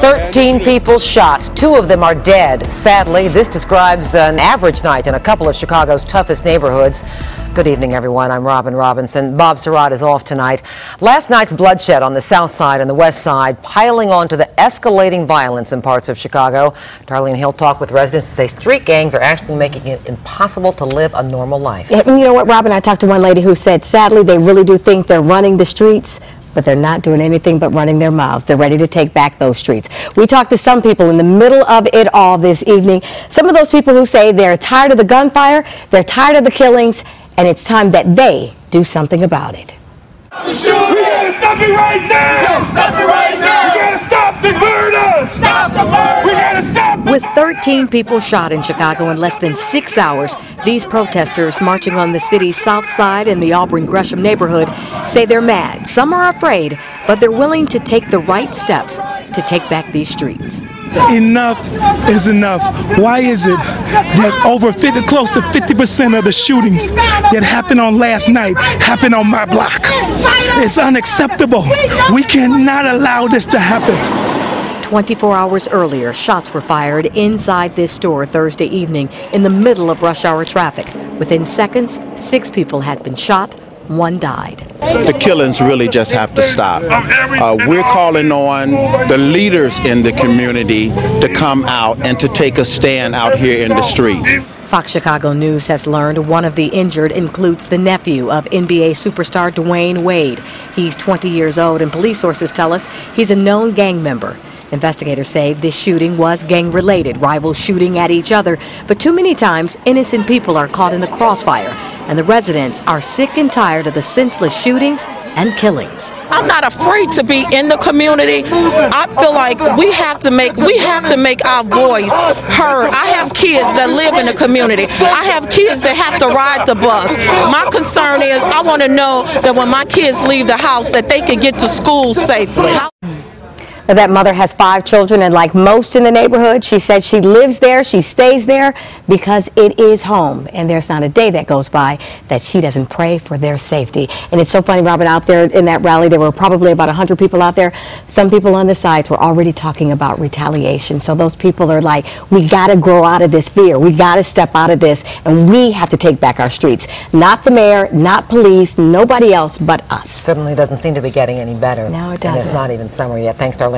13 people shot. 2 of them are dead. Sadly, this describes an average night in a couple of Chicago's toughest neighborhoods. Good evening, everyone. I'm Robin Robinson. Bob Surratt is off tonight. Last night's bloodshed on the south side and the west side piling on to the escalating violence in parts of Chicago. Darlene Hill talked with residents who say street gangs are actually making it impossible to live a normal life. Yeah, you know what, Robin? I talked to one lady who said, sadly, they really do think they're running the streets, but they're not doing anything but running their mouths. They're ready to take back those streets. We talked to some people in the middle of it all this evening. Some of those people who say they're tired of the gunfire, they're tired of the killings, and it's time that they do something about it. We gotta stop it right now! Stop it right now! We gotta stop this murder! Stop the murder! We gotta stop it! With 13 people shot in Chicago in less than 6 hours, these protesters marching on the city's south side in the Auburn-Gresham neighborhood say they're mad. Some are afraid, but they're willing to take the right steps to take back these streets. Enough is enough. Why is it that close to 50% of the shootings that happened on last night happened on my block? It's unacceptable. We cannot allow this to happen. 24 hours earlier, shots were fired inside this store Thursday evening in the middle of rush hour traffic. Within seconds, 6 people had been shot. 1 died. The killings really just have to stop. We're calling on the leaders in the community to come out and to take a stand out here in the streets. Fox Chicago News has learned one of the injured includes the nephew of NBA superstar Dwyane Wade. He's 20 years old, and police sources tell us he's a known gang member. Investigators say this shooting was gang-related, rivals shooting at each other, but too many times innocent people are caught in the crossfire, and the residents are sick and tired of the senseless shootings and killings. I'm not afraid to be in the community. I feel like we have to make our voice heard. I have kids that live in the community. I have kids that have to ride the bus. My concern is I want to know that when my kids leave the house that they can get to school safely. That mother has 5 children, and like most in the neighborhood, she said she lives there, she stays there because it is home, and there's not a day that goes by that she doesn't pray for their safety. And it's so funny, Robin, out there in that rally, there were probably about 100 people out there. Some people on the sides were already talking about retaliation. So those people are like, we got to grow out of this fear. We got to step out of this, and we have to take back our streets. Not the mayor, not police, nobody else but us. Certainly doesn't seem to be getting any better. No, it doesn't. And it's not even summer yet. Thanks, Darlene.